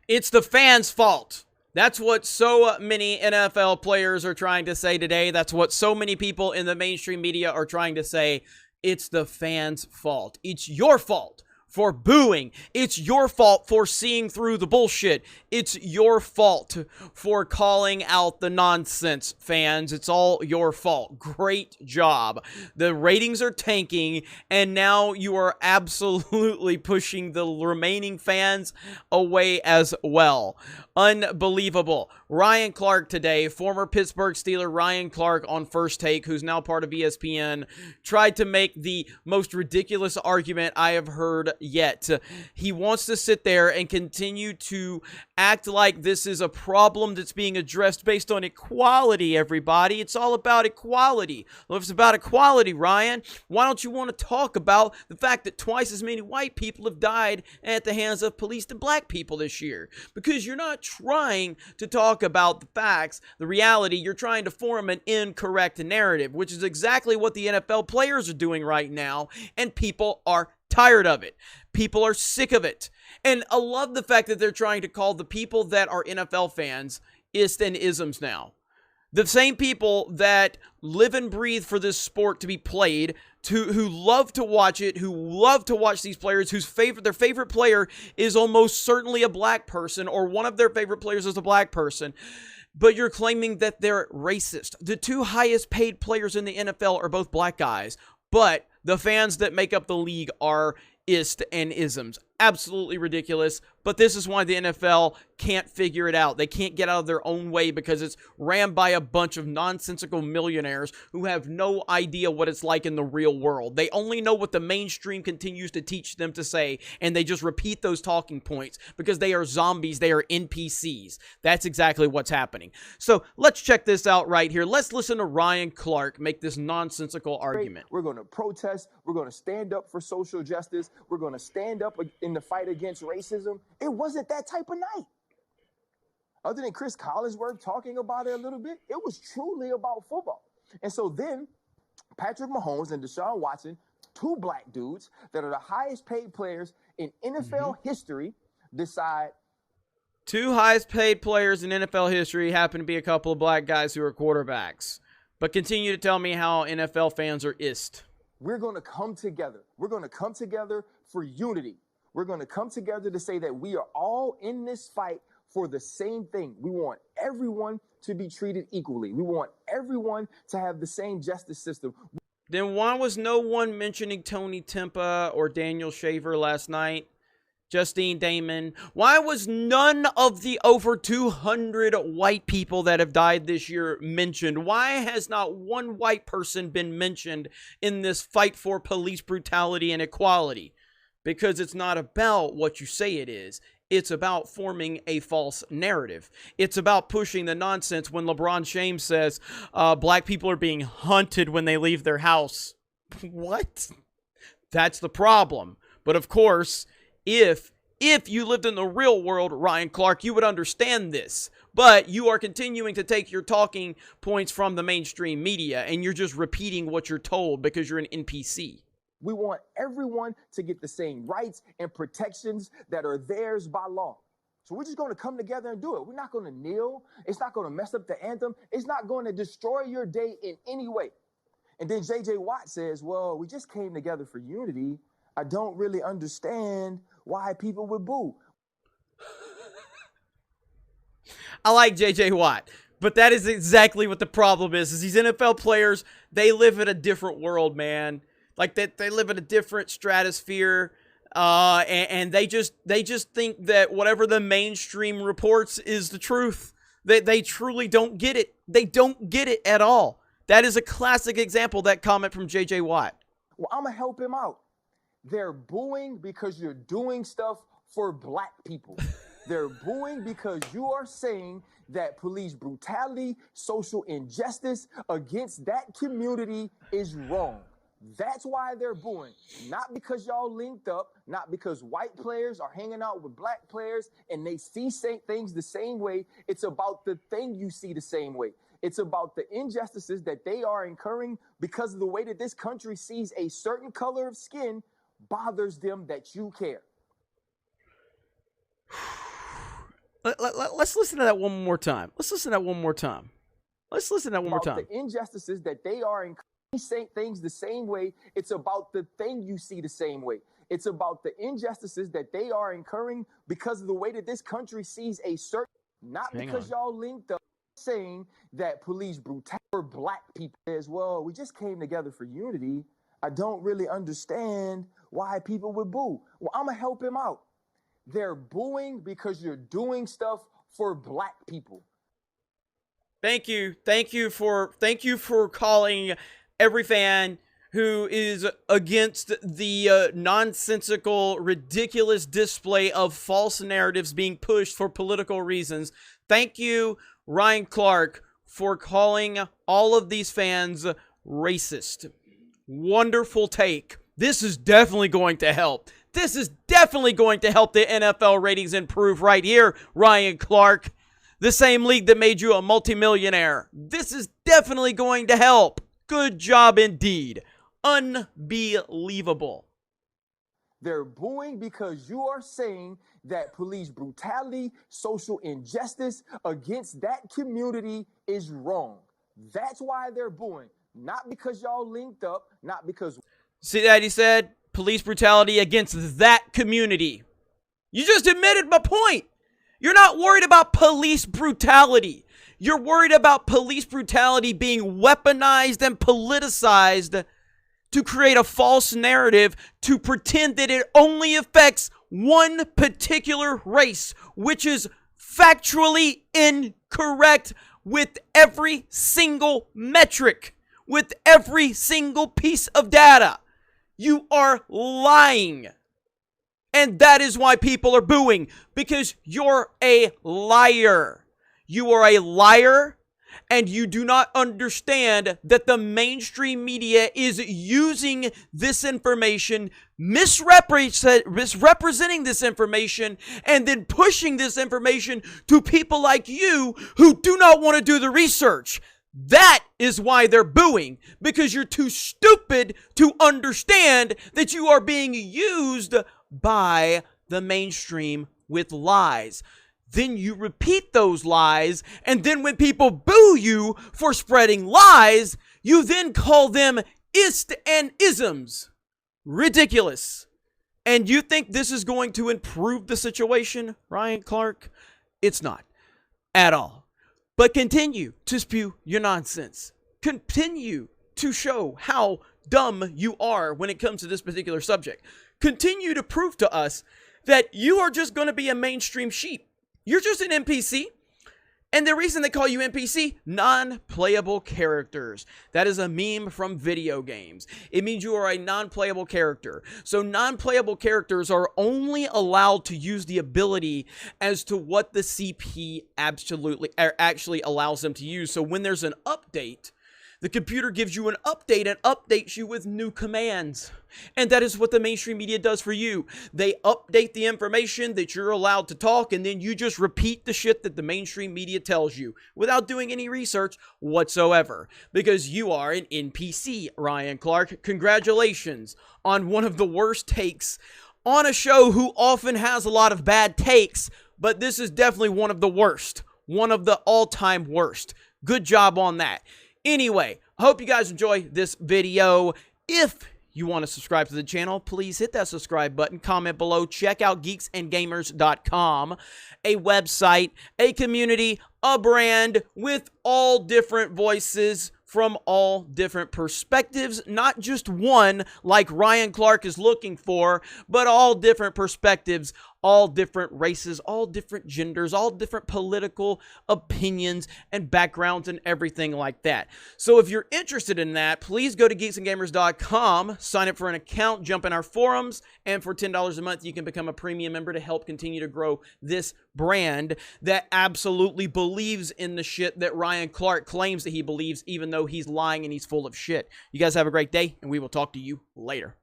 It's the fans' fault. That's what so many NFL players are trying to say today. That's what so many people in the mainstream media are trying to say. It's the fans' fault. It's your fault for booing. It's your fault for seeing through the bullshit. It's your fault for calling out the nonsense, fans. It's all your fault. Great job. The ratings are tanking, and now you are absolutely pushing the remaining fans away as well. Unbelievable. Ryan Clark today, former Pittsburgh Steeler Ryan Clark on First Take, who's now part of ESPN, tried to make the most ridiculous argument I have heard yet. He wants to sit there and continue to act like this is a problem that's being addressed based on equality, everybody. It's all about equality. Well, if it's about equality, Ryan, why don't you want to talk about the fact that twice as many white people have died at the hands of police than black people this year? Because you're not trying to talk about the facts, the reality. You're trying to form an incorrect narrative, which is exactly what the NFL players are doing right now, and people are tired of it. People are sick of it. And I love the fact that they're trying to call the people that are NFL fans ist and isms now. The same people that live and breathe for this sport to be played, who love to watch it, who love to watch these players, their favorite player is almost certainly a black person, or one of their favorite players is a black person. But you're claiming that they're racist. The two highest paid players in the NFL are both black guys, but the fans that make up the league are ist and isms. Absolutely ridiculous, but this is why the NFL can't figure it out. They can't get out of their own way because it's ran by a bunch of nonsensical millionaires who have no idea what it's like in the real world. They only know what the mainstream continues to teach them to say, and they just repeat those talking points because they are zombies. They are NPCs. That's exactly what's happening. So let's check this out right here. Let's listen to Ryan Clark make this nonsensical argument. We're going to protest. We're going to stand up for social justice. We're going to stand up in the fight against racism. It wasn't that type of night. Other than Chris Collinsworth talking about it a little bit, it was truly about football. And so then Patrick Mahomes and Deshaun Watson, two black dudes that are the highest paid players in NFL history, decide. Two highest paid players in NFL history happen to be a couple of black guys who are quarterbacks. But continue to tell me how NFL fans are ist. We're going to come together. We're going to come together for unity. We're going to come together to say that we are all in this fight for the same thing. We want everyone to be treated equally. We want everyone to have the same justice system. Then why was no one mentioning Tony Timpa or Daniel Shaver last night? Justine Damon. Why was none of the over 200 white people that have died this year mentioned? Why has not one white person been mentioned in this fight for police brutality and equality? Because it's not about what you say it is. It's about forming a false narrative. It's about pushing the nonsense when LeBron James says black people are being hunted when they leave their house. What? That's the problem. But of course, if you lived in the real world, Ryan Clark, you would understand this. But you are continuing to take your talking points from the mainstream media, and you're just repeating what you're told because you're an NPC. We want everyone to get the same rights and protections that are theirs by law. So we're just going to come together and do it. We're not going to kneel. It's not going to mess up the anthem. It's not going to destroy your day in any way. And then J.J. Watt says, well, we just came together for unity. I don't really understand why people would boo. I like J.J. Watt, but that is exactly what the problem is these NFL players, they live in a different world, man. Like that, they live in a different stratosphere, and they just think that whatever the mainstream reports is the truth. They truly don't get it. They don't get it at all. That is a classic example, that comment from J.J. Watt. Well, I'm going to help him out. They're booing because you're doing stuff for black people. They're booing because you are saying that police brutality, social injustice against that community is wrong. That's why they're booing. Not because y'all linked up, not because white players are hanging out with black players and they see things the same way. It's about the thing you see the same way. It's about the injustices that they are incurring because of the way that this country sees a certain color of skin bothers them that you care. Let's listen to that one more time. Let's listen to that one more time. Let's listen to that one more about time. the injustices that they are saying things the same way. It's about the thing you see the same way. It's about the injustices that they are incurring because of the way that this country sees a certain, not because y'all linked up saying that police brutality for black people as well. We just came together for unity. I don't really understand why people would boo. Well, I'm gonna help him out. They're booing because you're doing stuff for black people. Thank you for calling every fan who is against the nonsensical, ridiculous display of false narratives being pushed for political reasons. Thank you, Ryan Clark, for calling all of these fans racist. Wonderful take. This is definitely going to help. This is definitely going to help the NFL ratings improve right here, Ryan Clark. The same league that made you a multimillionaire. This is definitely going to help. Good job indeed. Unbelievable. They're booing because you are saying that police brutality, social injustice against that community is wrong. That's why they're booing. Not because y'all linked up, not because... See that he said? Police brutality against that community. You just admitted my point. You're not worried about police brutality. You're worried about police brutality being weaponized and politicized to create a false narrative to pretend that it only affects one particular race, which is factually incorrect with every single metric, with every single piece of data. You are lying. And that is why people are booing, because you're a liar. You are a liar, and you do not understand that the mainstream media is using this information, misrepresenting this information, and then pushing this information to people like you who do not want to do the research. That is why they're booing, because you're too stupid to understand that you are being used by the mainstream with lies. Then you repeat those lies, and then when people boo you for spreading lies, you then call them ist and isms. Ridiculous. And you think this is going to improve the situation, Ryan Clark? It's not. At all. But continue to spew your nonsense. Continue to show how dumb you are when it comes to this particular subject. Continue to prove to us that you are just going to be a mainstream sheep. You're just an NPC. And the reason they call you NPC, non-playable characters. That is a meme from video games. It means you are a non-playable character. So non-playable characters are only allowed to use the ability as to what the CP actually allows them to use. So when there's an update, the computer gives you an update and updates you with new commands. And that is what the mainstream media does for you. They update the information that you're allowed to talk, and then you just repeat the shit that the mainstream media tells you without doing any research whatsoever. Because you are an NPC, Ryan Clark. Congratulations on one of the worst takes on a show who often has a lot of bad takes, but this is definitely one of the worst. One of the all-time worst. Good job on that. Anyway, I hope you guys enjoy this video. If you want to subscribe to the channel, please hit that subscribe button, comment below, check out geeksandgamers.com, a website, a community, a brand with all different voices from all different perspectives, not just one like Ryan Clark is looking for, but all different perspectives, all different races, all different genders, all different political opinions and backgrounds and everything like that. So if you're interested in that, please go to geeksandgamers.com, sign up for an account, jump in our forums, and for $10 a month, you can become a premium member to help continue to grow this brand that absolutely believes in the shit that Ryan Clark claims that he believes, even though he's lying and he's full of shit. You guys have a great day, and we will talk to you later.